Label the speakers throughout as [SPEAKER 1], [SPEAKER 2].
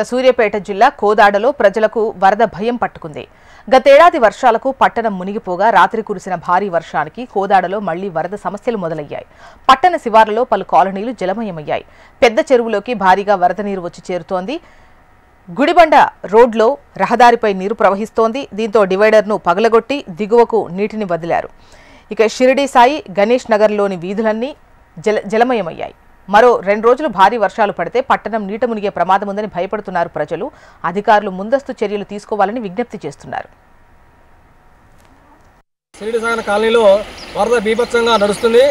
[SPEAKER 1] సూర్యాపేట జిల్లా కోదాడలో ప్రజలకు వరద భయం పట్టుకుంది. గతేడాది వర్షాలకు పట్టణం మునిగిపోగా రాత్రి కురిసిన భారీ వర్షానికి కోదాడలో మళ్లీ వరద సమస్యలు మొదలయ్యాయి. పట్టణ శివార్లలో పలు కాలనీలు జలమయమయ్యాయి. పెద్ద చెరువులోకి భారీగా వరద నీరు వచ్చి చేరుతోంది. గుడిబండ రోడ్లో రహదారిపై నీరు ప్రవహిస్తోంది. దీంతో డివైడర్ను పగలగొట్టి దిగువకు నీటిని వదిలారు. షిరిడి సాయి, గణేష్ నగర్లోని వీధులన్నీ జలమయమయ్యాయి. మరో 2 రోజులు భారీ వర్షాలు పడితే పట్టణం నీట మునిగే ప్రమాదం ఉందని భయపడుతున్నారు ప్రజలు. అధికారులు ముందస్తు చర్యలు తీసుకోవాలని విజ్ఞప్తి చేస్తున్నారు.
[SPEAKER 2] షిరిడి సాయి కాలనీలో వరద బీభత్సంగా నడుస్తుంది.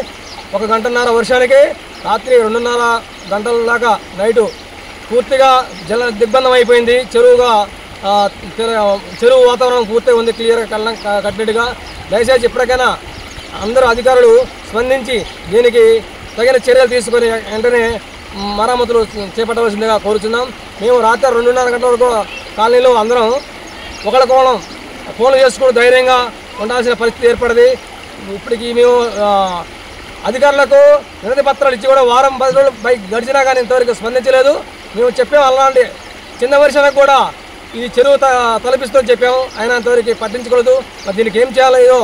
[SPEAKER 2] 1 గంటన్నర వర్షానికి రాత్రి 2.5 గంటల దాకా నైటు పూర్తిగా జల దిగ్బంధం అయిపోయింది. చెరువు వాతావరణం పూర్తిగా ఉంది, క్లియర్గా కట్టినట్టుగా. దయచేసి ఇప్పటికైనా అందరూ అధికారులు స్పందించి దీనికి తగిన చర్యలు తీసుకొని వెంటనే మరమ్మతులు చేపట్టవలసిందిగా కోరుచున్నాం. మేము రాత్రి 2.5 గంటల వరకు కాలనీలో అందరం ఒకళ్ళకోవడం ఫోన్లు చేసుకుని ధైర్యంగా ఉండాల్సిన పరిస్థితి ఏర్పడింది. ఇప్పటికీ మేము అధికారులకు వినతి పత్రాలు ఇచ్చి కూడా వారం 10 రోజులు గడిచినా కానీ ఇంతవరకు స్పందించలేదు. మేము చెప్పాము అలాంటి చిన్న వర్షానికి కూడా ఇది చెరువు తలపిస్తుందని చెప్పాము, అయినా ఇంతవరకు పట్టించుకోలేదు. మరి దీనికి ఏం చేయాలో ఏదో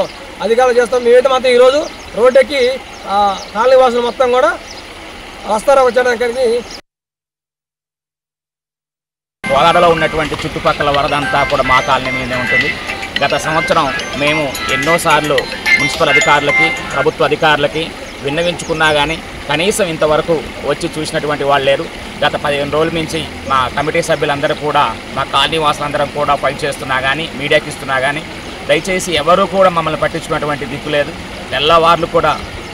[SPEAKER 2] అధికారులు చేస్తాం. మేమైతే మాత్రం ఈరోజు రోడ్డెక్కి కాలనీ వాసులు మొత్తం కూడా వస్తారా వచ్చడానికి.
[SPEAKER 3] కోదాడలో ఉన్నటువంటి చుట్టుపక్కల వరదంతా కూడా మా కాలనీ మీదే ఉంటుంది. గత సంవత్సరం మేము ఎన్నోసార్లు మున్సిపల్ అధికారులకి, ప్రభుత్వ అధికారులకి విన్నవించుకున్నా కానీ కనీసం ఇంతవరకు వచ్చి చూసినటువంటి వాళ్ళు లేరు. గత 15 రోజుల నుంచి మా కమిటీ సభ్యులందరూ కూడా, మా కాలనీ వాసులందరం కూడా ఫైట్ చేస్తున్నా కానీ, మీడియాకి ఇస్తున్నా కానీ దయచేసి ఎవరూ కూడా మమ్మల్ని పట్టించుకున్నటువంటి దిక్కు లేదు. తెల్లవార్లు కూడా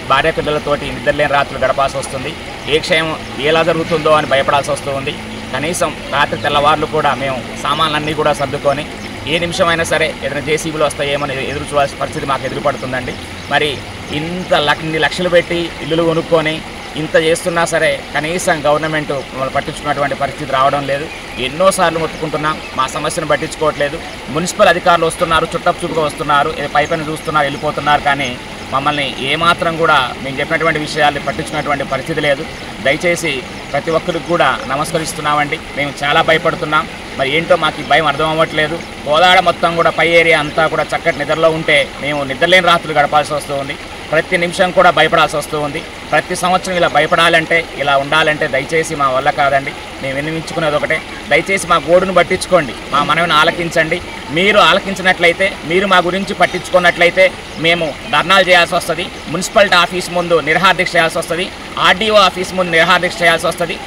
[SPEAKER 3] భార్య పిల్లలతోటి నిద్రలేని రాత్రులు గడపాల్సి వస్తుంది. ఏ క్షయం ఎలా జరుగుతుందో అని భయపడాల్సి వస్తుంది. కనీసం రాత్రి తెల్లవార్లు కూడా మేము సామాన్లన్నీ కూడా సర్దుకొని ఏ నిమిషమైనా సరే ఏదైనా జేసీబీలు వస్తాయేమని ఎదురు చూడాల్సిన పరిస్థితి మాకు ఎదురుపడుతుందండి. మరి ఇన్ని లక్షలు పెట్టి ఇల్లులు కొనుక్కొని ఇంత చేస్తున్నా సరే కనీసం గవర్నమెంట్ మమ్మల్ని పట్టించుకున్నటువంటి పరిస్థితి రావడం లేదు. ఎన్నోసార్లు మొత్తుకుంటున్నాం, మా సమస్యను పట్టించుకోవట్లేదు. మున్సిపల్ అధికారులు వస్తున్నారు, చుట్టపుచుట్టుగా వస్తున్నారు, పైపైన చూస్తున్నారు, వెళ్ళిపోతున్నారు. కానీ మమ్మల్ని ఏమాత్రం కూడా మేము చెప్పినటువంటి విషయాల్ని పట్టించుకున్నటువంటి పరిస్థితి లేదు. దయచేసి ప్రతి ఒక్కరికి కూడా నమస్కరిస్తున్నామండి. మేము చాలా భయపడుతున్నాం. మరి ఏంటో మాకు ఈ భయం అర్థం అవ్వట్లేదు. కోదాడ మొత్తం కూడా పై ఏరియా అంతా కూడా చక్కటి నిద్రలో ఉంటే మేము నిద్రలేని రాత్రులు గడపాల్సి వస్తుంది. ప్రతి నిమిషం కూడా భయపడాల్సి వస్తూ ఉంది. ప్రతి సంవత్సరం ఇలా భయపడాలంటే, ఇలా ఉండాలంటే దయచేసి మా వల్ల కాదండి. మేము విన్నవించుకునేది ఒకటే, దయచేసి మా గోడును పట్టించుకోండి, మా మనవిని ఆలకించండి. మీరు ఆలకించినట్లయితే, మీరు మా గురించి పట్టించుకున్నట్లయితే మేము ధర్నాలు చేయాల్సి వస్తుంది. మున్సిపాలిటీ ఆఫీస్ ముందు నిరహార దీక్ష చేయాల్సి వస్తుంది. ఆర్డీఓ ఆఫీస్ ముందు నిరహార దీక్ష చేయాల్సి వస్తుంది.